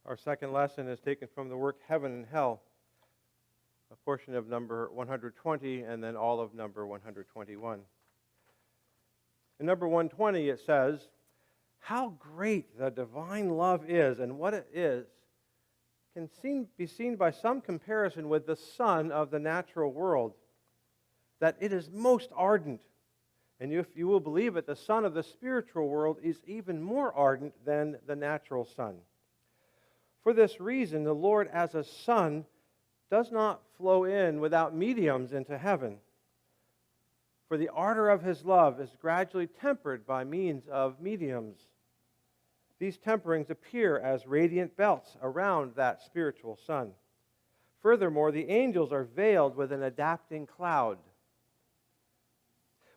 Our second lesson is taken from the work Heaven and Hell, a portion of number 120 and then all of number 121. In number 120 it says, "How great the divine love is and what it is can be seen by some comparison with the sun of the natural world, that it is most ardent. And if you will believe it, the sun of the spiritual world is even more ardent than the natural sun. For this reason, the Lord as a sun does not flow in without mediums into heaven. For the ardor of his love is gradually tempered by means of mediums. These temperings appear as radiant belts around that spiritual sun. Furthermore, the angels are veiled with an adapting cloud.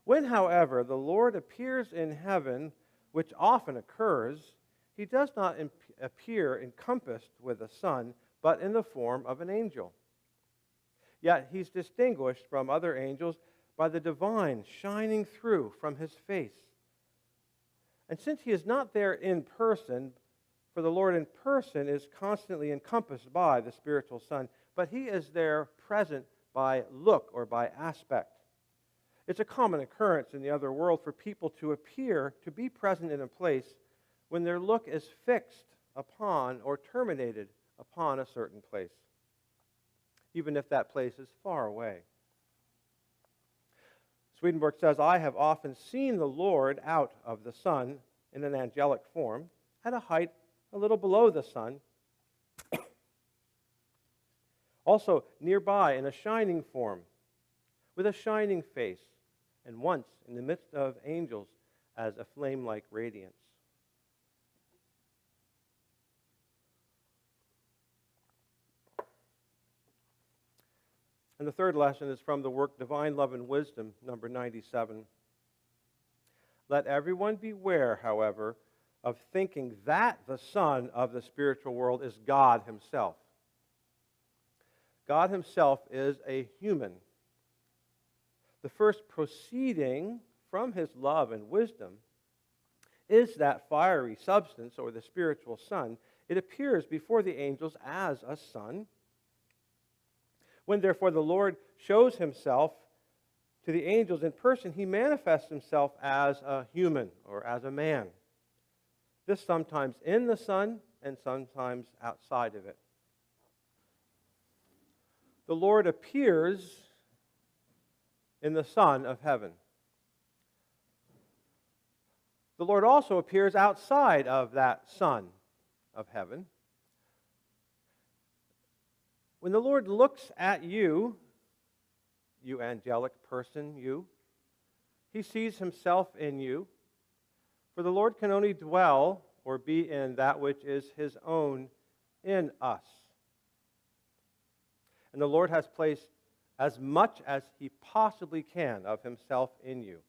When, however, the Lord appears in heaven, which often occurs, he does not appear encompassed with a sun, but in the form of an angel. Yet he's distinguished from other angels by the divine shining through from his face. And since he is not there in person, for the Lord in person is constantly encompassed by the spiritual sun, but he is there present by look or by aspect. It's a common occurrence in the other world for people to appear to be present in a place when their look is fixed upon or terminated upon a certain place, even if that place is far away. Swedenborg says, "I have often seen the Lord out of the sun in an angelic form, at a height a little below the sun, also nearby in a shining form, with a shining face, and once in the midst of angels as a flame-like radiance." And the third lesson is from the work Divine Love and Wisdom, number 97. "Let everyone beware, however, of thinking that the Son of the spiritual world is God himself. God himself is a human. The first proceeding from his love and wisdom is that fiery substance, or the spiritual sun. It appears before the angels as a sun. When therefore the Lord shows himself to the angels in person, he manifests himself as a human or as a man. This sometimes in the sun and sometimes outside of it. The Lord appears in the sun of heaven. The Lord also appears outside of that sun of heaven. When the Lord looks at you, you angelic person, he sees himself in you. For the Lord can only dwell or be in that which is his own in us. And the Lord has placed as much as he possibly can of himself in you.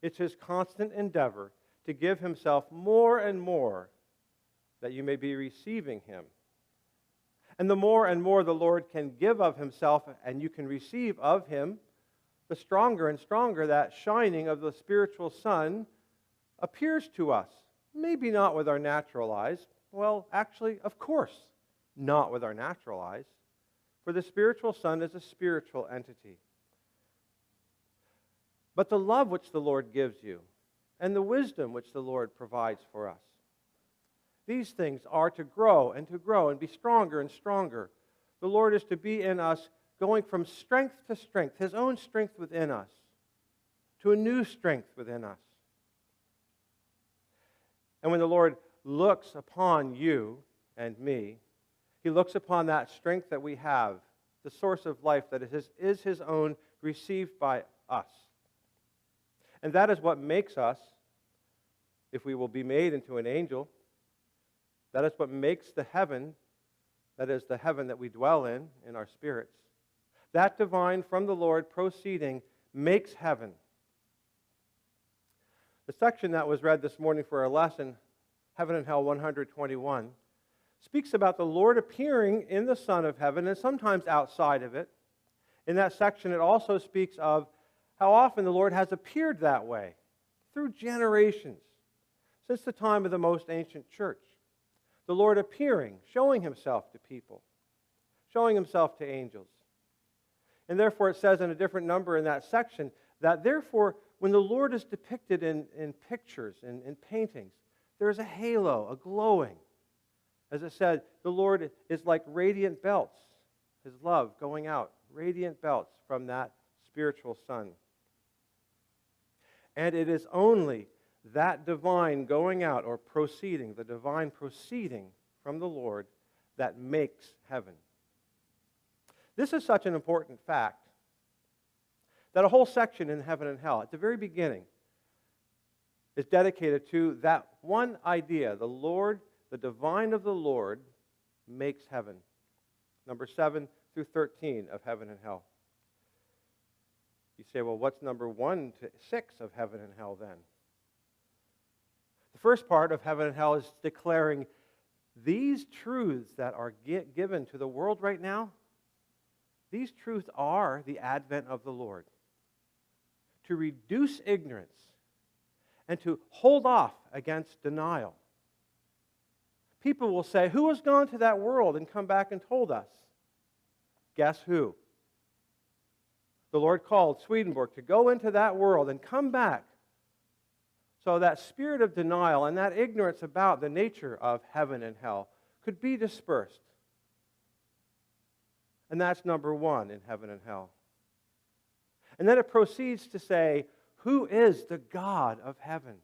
It's his constant endeavor to give himself more and more that you may be receiving him. And the more and more the Lord can give of himself and you can receive of him, the stronger and stronger that shining of the spiritual sun appears to us. Maybe not with our natural eyes. Well, actually, of course, not with our natural eyes. For the spiritual sun is a spiritual entity. But the love which the Lord gives you and the wisdom which the Lord provides for us, these things are to grow and be stronger and stronger. The Lord is to be in us, going from strength to strength, his own strength within us, to a new strength within us. And when the Lord looks upon you and me, he looks upon that strength that we have, the source of life that is his own, received by us. And that is what makes us, if we will be made into an angel, that is what makes the heaven, that is the heaven that we dwell in our spirits. That divine from the Lord proceeding makes heaven. The section that was read this morning for our lesson, Heaven and Hell 121, speaks about the Lord appearing in the Son of Heaven and sometimes outside of it. In that section it also speaks of how often the Lord has appeared that way through generations, since the time of the most ancient church. The Lord appearing, showing himself to people, showing himself to angels. And therefore it says in a different number in that section that therefore when the Lord is depicted in pictures, in paintings, there is a halo, a glowing. As it said, the Lord is like radiant belts, his love going out, radiant belts from that spiritual sun. And it is only that divine going out or proceeding, the divine proceeding from the Lord that makes heaven. This is such an important fact that a whole section in heaven and hell, at the very beginning, is dedicated to that one idea. The Lord, the divine of the Lord, makes heaven. Number 7 through 13 of heaven and hell. You say, well, what's number 1 to 6 of heaven and hell then? The first part of heaven and hell is declaring these truths that are given to the world right now. These truths are the advent of the Lord. To reduce ignorance and to hold off against denial. People will say, who has gone to that world and come back and told us? Guess who? The Lord called Swedenborg to go into that world and come back. So that spirit of denial and that ignorance about the nature of heaven and hell could be dispersed. And that's number 1 in heaven and hell. And then it proceeds to say, who is the God of heaven?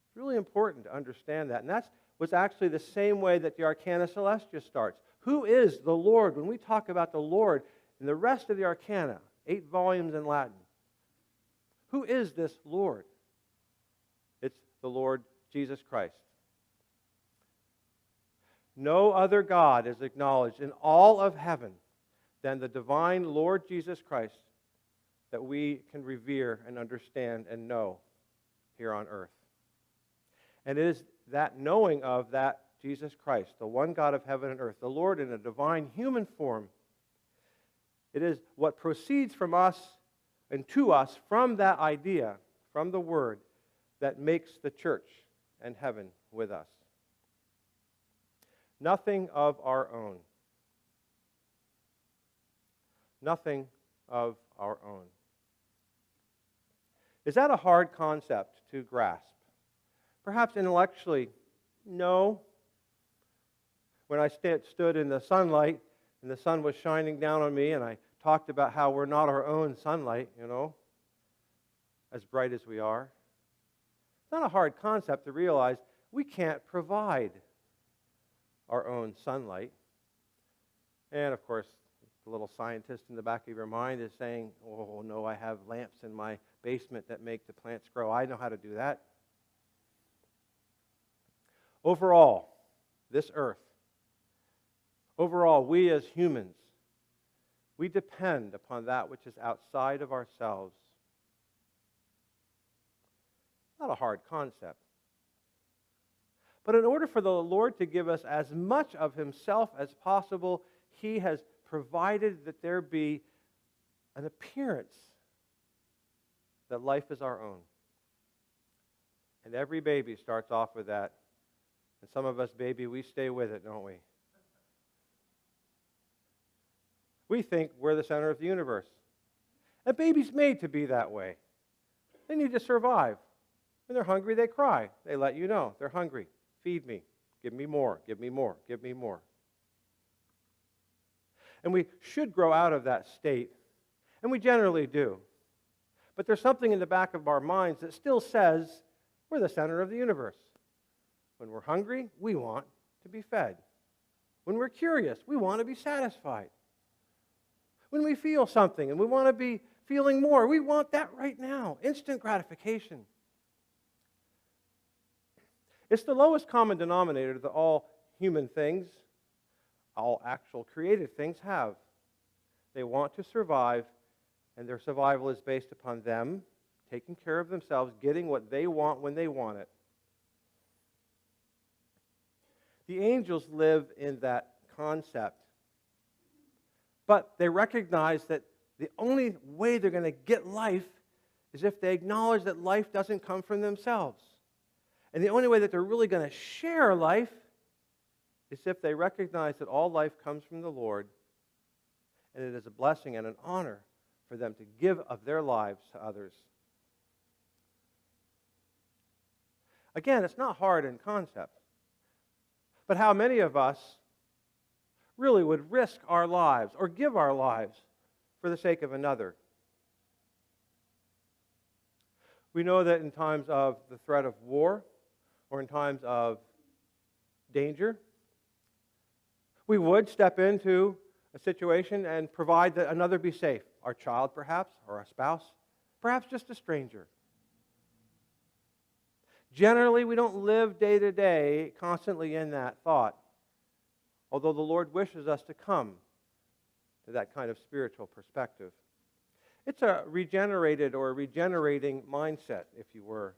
It's really important to understand that. And that was actually the same way that the Arcana Celestia starts. Who is the Lord? When we talk about the Lord in the rest of the Arcana, 8 volumes in Latin, who is this Lord? It's the Lord Jesus Christ. No other God is acknowledged in all of heaven than the divine Lord Jesus Christ that we can revere and understand and know here on earth. And it is that knowing of that Jesus Christ, the one God of heaven and earth, the Lord in a divine human form, it is what proceeds from us and to us from that idea, from the Word, that makes the church and heaven with us. Nothing of our own. Nothing of our own. Is that a hard concept to grasp? Perhaps intellectually, no. When I stood in the sunlight and the sun was shining down on me and I talked about how we're not our own sunlight, as bright as we are. It's not a hard concept to realize we can't provide our own sunlight. And of course, the little scientist in the back of your mind is saying, oh no, I have lamps in my basement that make the plants grow. I know how to do that. Overall, this earth, overall, we as humans, we depend upon that which is outside of ourselves. Not a hard concept. But in order for the Lord to give us as much of himself as possible, he has provided that there be an appearance that life is our own. And every baby starts off with that. And some of us, baby, we stay with it, don't we? We think we're the center of the universe. A baby's made to be that way. They need to survive. When they're hungry, they cry. They let you know they're hungry. Feed me. Give me more. Give me more. Give me more. And we should grow out of that state. And we generally do. But there's something in the back of our minds that still says we're the center of the universe. When we're hungry, we want to be fed. When we're curious, we want to be satisfied. When we feel something and we want to be feeling more, we want that right now. Instant gratification. It's the lowest common denominator that all human things, all actual created things have. They want to survive, and their survival is based upon them taking care of themselves, getting what they want when they want it. The angels live in that concept. But they recognize that the only way they're going to get life is if they acknowledge that life doesn't come from themselves. And the only way that they're really going to share life is if they recognize that all life comes from the Lord, and it is a blessing and an honor for them to give of their lives to others. Again, it's not hard in concept, but how many of us really would risk our lives or give our lives for the sake of another? We know that in times of the threat of war or in times of danger, we would step into a situation and provide that another be safe. Our child, perhaps, or a spouse, perhaps just a stranger. Generally, we don't live day to day constantly in that thought, although the Lord wishes us to come to that kind of spiritual perspective. It's a regenerated or regenerating mindset, if you were,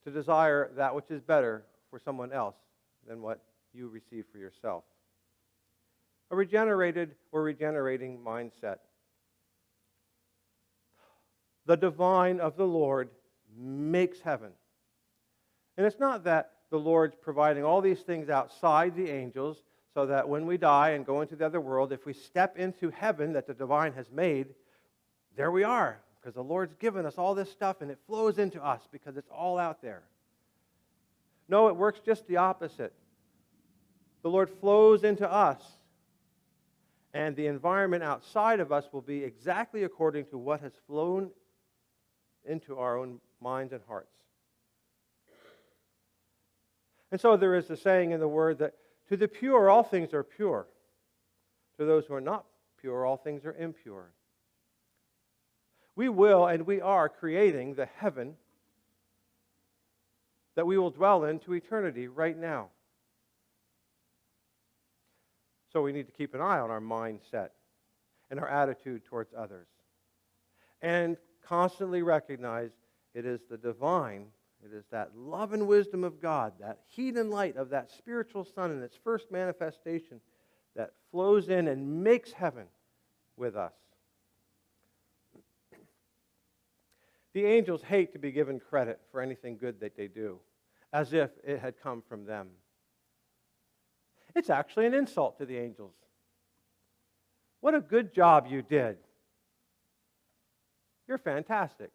to desire that which is better for someone else than what you receive for yourself. A regenerated or regenerating mindset. The divine of the Lord makes heaven. And it's not that the Lord's providing all these things outside the angels so that when we die and go into the other world, if we step into heaven that the divine has made, there we are, because the Lord's given us all this stuff and it flows into us because it's all out there. No, it works just the opposite. The Lord flows into us, and the environment outside of us will be exactly according to what has flown into our own minds and hearts. And so there is the saying in the Word that to the pure all things are pure. To those who are not pure, all things are impure. We will and we are creating the heaven that we will dwell in to eternity right now. So we need to keep an eye on our mindset and our attitude towards others. And constantly recognize it is the divine, it is that love and wisdom of God, that heat and light of that spiritual sun in its first manifestation that flows in and makes heaven with us. The angels hate to be given credit for anything good that they do, as if it had come from them. It's actually an insult to the angels. What a good job you did. You're fantastic.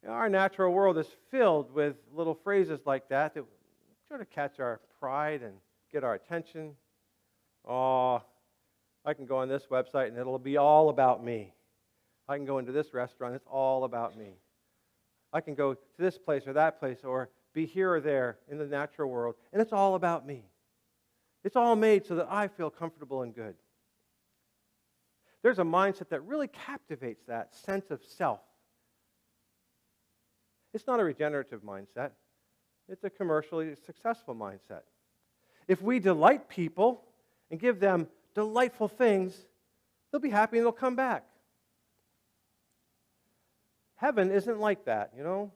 Our natural world is filled with little phrases like that that sort of catch our pride and get our attention. Oh, I can go on this website and it'll be all about me. I can go into this restaurant, it's all about me. I can go to this place or that place or be here or there in the natural world, and it's all about me. It's all made so that I feel comfortable and good. There's a mindset that really captivates that sense of self. It's not a regenerative mindset. It's a commercially successful mindset. If we delight people and give them delightful things, they'll be happy and they'll come back. Heaven isn't like that, you know.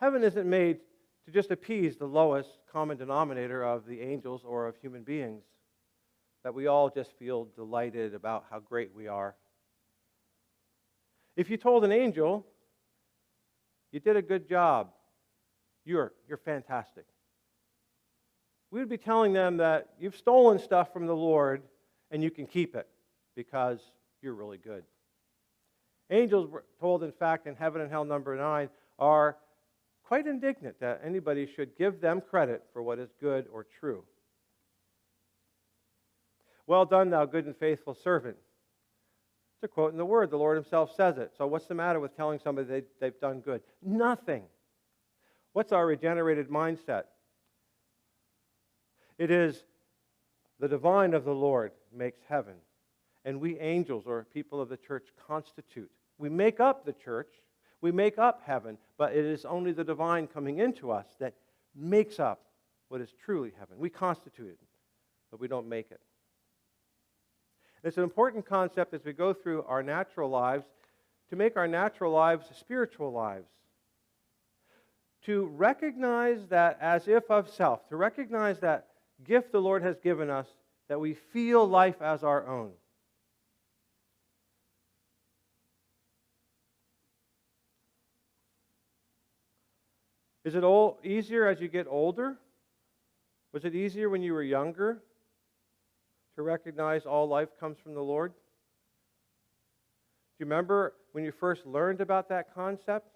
Heaven isn't made to just appease the lowest common denominator of the angels or of human beings, that we all just feel delighted about how great we are. If you told an angel, you did a good job, you're fantastic, we would be telling them that you've stolen stuff from the Lord and you can keep it because you're really good. Angels were told, in fact, in Heaven and Hell number 9, are quite indignant that anybody should give them credit for what is good or true. Well done, thou good and faithful servant. It's a quote in the Word. The Lord himself says it. So what's the matter with telling somebody they've done good? Nothing. What's our regenerated mindset? It is the divine of the Lord makes heaven. And we angels, or people of the church, constitute. We make up the church, we make up heaven, but it is only the divine coming into us that makes up what is truly heaven. We constitute it, but we don't make it. It's an important concept as we go through our natural lives to make our natural lives spiritual lives. To recognize that as if of self, to recognize that gift the Lord has given us, that we feel life as our own. Is it all easier as you get older? Was it easier when you were younger to recognize all life comes from the Lord? Do you remember when you first learned about that concept?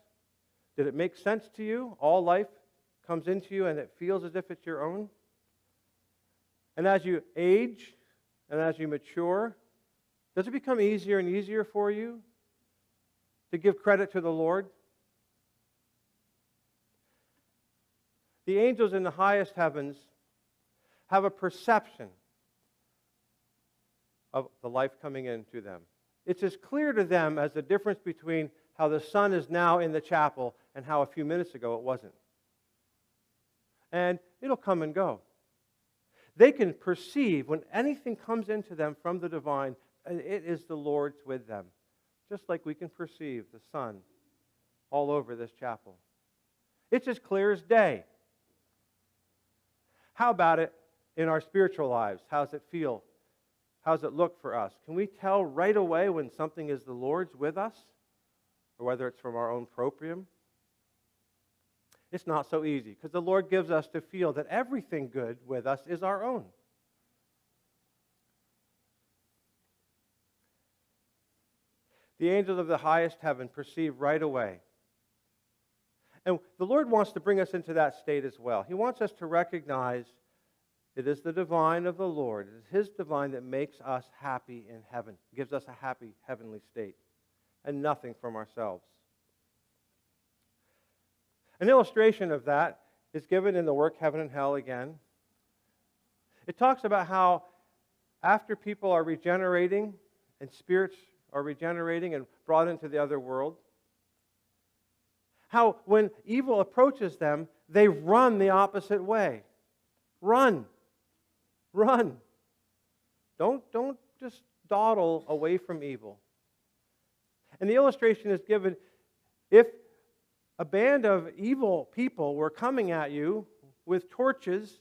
Did it make sense to you? All life comes into you and it feels as if it's your own? And as you age and as you mature, does it become easier and easier for you to give credit to the Lord? The angels in the highest heavens have a perception of the life coming into them. It's as clear to them as the difference between how the sun is now in the chapel and how a few minutes ago it wasn't. And it'll come and go. They can perceive when anything comes into them from the divine, it is the Lord's with them. Just like we can perceive the sun all over this chapel. It's as clear as day. How about it in our spiritual lives? How does it feel? How does it look for us? Can we tell right away when something is the Lord's with us? Or whether it's from our own proprium? It's not so easy, because the Lord gives us to feel that everything good with us is our own. The angels of the highest heaven perceive right away. And the Lord wants to bring us into that state as well. He wants us to recognize it is the divine of the Lord. It is His divine that makes us happy in heaven, gives us a happy heavenly state, and nothing from ourselves. An illustration of that is given in the work Heaven and Hell again. It talks about how after people are regenerating and spirits are regenerating and brought into the other world, how when evil approaches them, they run the opposite way. Run. Run. Don't just dawdle away from evil. And the illustration is given, if a band of evil people were coming at you with torches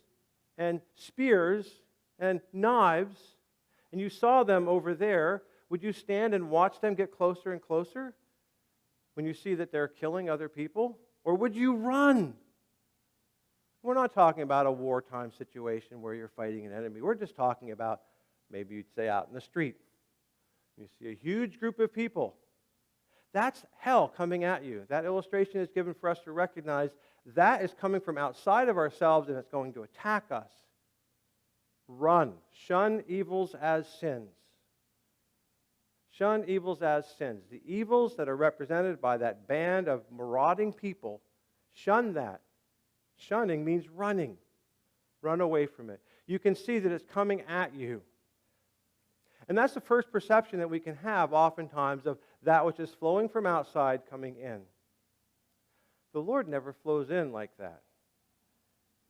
and spears and knives, and you saw them over there, would you stand and watch them get closer and closer when you see that they're killing other people? Or would you run? We're not talking about a wartime situation where you're fighting an enemy. We're just talking about, maybe you'd say out in the street. You see a huge group of people. That's hell coming at you. That illustration is given for us to recognize that is coming from outside of ourselves and it's going to attack us. Run. Shun evils as sins. Shun evils as sins. The evils that are represented by that band of marauding people, shun that. Shunning means running. Run away from it. You can see that it's coming at you. And that's the first perception that we can have oftentimes of that which is flowing from outside coming in. The Lord never flows in like that.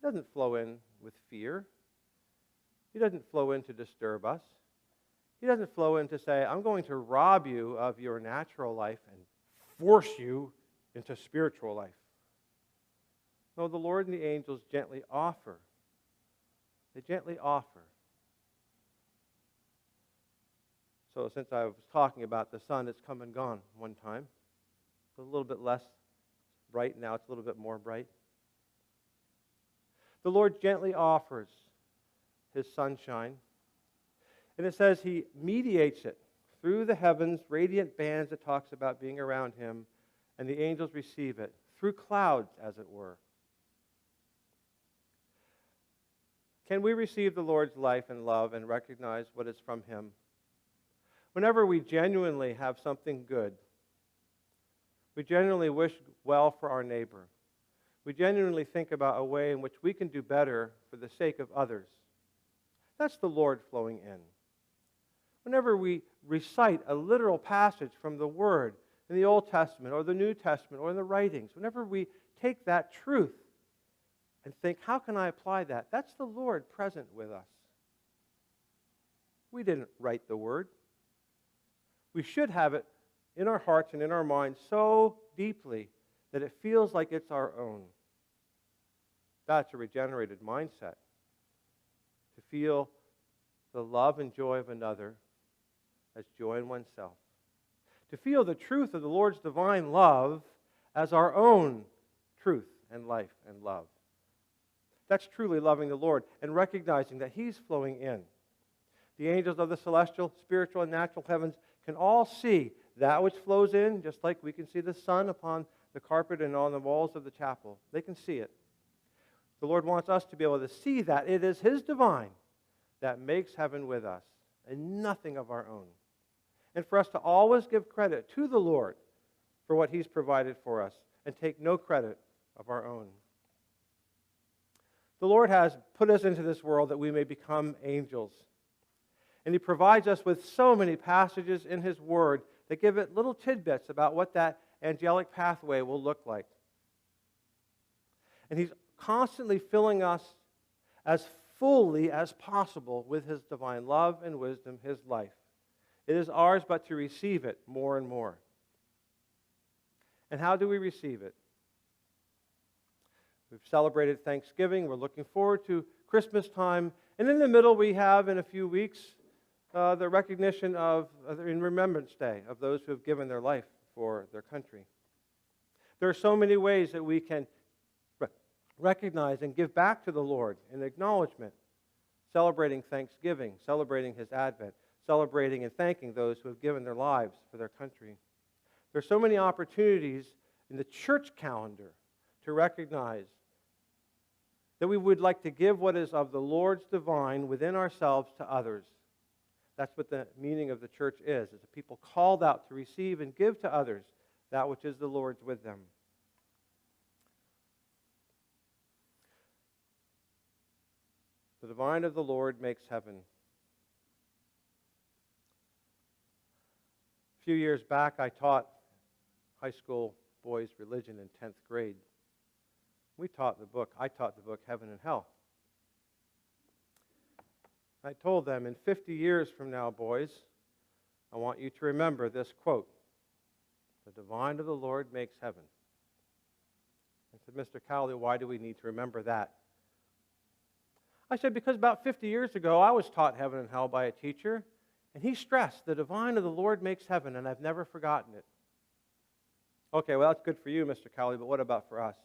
He doesn't flow in with fear. He doesn't flow in to disturb us. He doesn't flow in to say, I'm going to rob you of your natural life and force you into spiritual life. No, the Lord and the angels gently offer. They gently offer. So since I was talking about the sun, it's come and gone one time. It's a little bit less bright now. It's a little bit more bright. The Lord gently offers His sunshine. And it says He mediates it through the heavens, radiant bands that talks about being around Him, and the angels receive it through clouds, as it were. Can we receive the Lord's life and love and recognize what is from Him? Whenever we genuinely have something good, we genuinely wish well for our neighbor. We genuinely think about a way in which we can do better for the sake of others. That's the Lord flowing in. Whenever we recite a literal passage from the Word in the Old Testament or the New Testament or in the writings, whenever we take that truth and think, how can I apply that? That's the Lord present with us. We didn't write the Word. We should have it in our hearts and in our minds so deeply that it feels like it's our own. That's a regenerated mindset. To feel the love and joy of another as joy in oneself. To feel the truth of the Lord's divine love as our own truth and life and love. That's truly loving the Lord and recognizing that He's flowing in. The angels of the celestial, spiritual, and natural heavens can all see that which flows in, just like we can see the sun upon the carpet and on the walls of the chapel. They can see it. The Lord wants us to be able to see that it is His divine that makes heaven with us, and nothing of our own. And for us to always give credit to the Lord for what He's provided for us, and take no credit of our own. The Lord has put us into this world that we may become angels. And He provides us with so many passages in His Word that give it little tidbits about what that angelic pathway will look like. And He's constantly filling us as fully as possible with His divine love and wisdom, His life. It is ours but to receive it more and more. And how do we receive it? We've celebrated Thanksgiving. We're looking forward to Christmas time. And in the middle, we have, in a few weeks, the recognition of, in Remembrance Day, of those who have given their life for their country. There are so many ways that we can recognize and give back to the Lord in acknowledgement, celebrating Thanksgiving, celebrating His Advent, celebrating and thanking those who have given their lives for their country. There are so many opportunities in the church calendar to recognize that we would like to give what is of the Lord's divine within ourselves to others. That's what the meaning of the church is. It's a people called out to receive and give to others that which is the Lord's with them. The divine of the Lord makes heaven. A few years back, I taught high school boys religion in 10th grade. I taught the book Heaven and Hell. I told them, in 50 years from now, boys, I want you to remember this quote: "The divine of the Lord makes heaven." I said, "Mr. Cowley, why do we need to remember that?" I said, "Because about 50 years ago, I was taught heaven and hell by a teacher, and he stressed, the divine of the Lord makes heaven, and I've never forgotten it." Okay, well, that's good for you, Mr. Cowley, but what about for us?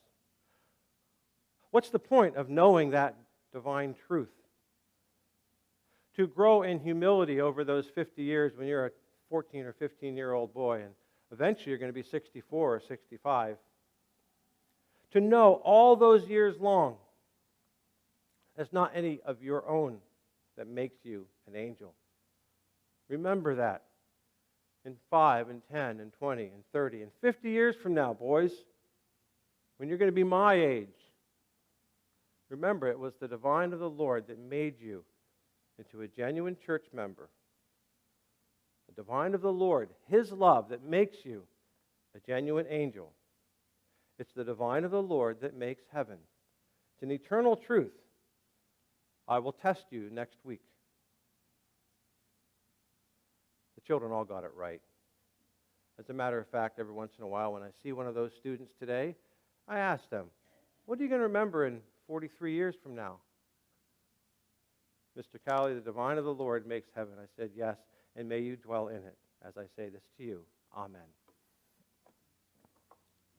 What's the point of knowing that divine truth? To grow in humility over those 50 years when you're a 14 or 15-year-old boy, and eventually you're going to be 64 or 65. To know all those years long, it's not any of your own that makes you an angel. Remember that in 5 and 10 and 20 and 30 and 50 years from now, boys, when you're going to be my age. Remember, it was the divine of the Lord that made you into a genuine church member. The divine of the Lord, His love that makes you a genuine angel. It's the divine of the Lord that makes heaven. It's an eternal truth. I will test you next week. The children all got it right. As a matter of fact, every once in a while when I see one of those students today, I ask them, what are you going to remember in 43 years from now? Mr. Cowley, the divine of the Lord makes heaven. I said, yes, and may you dwell in it. As I say this to you, amen.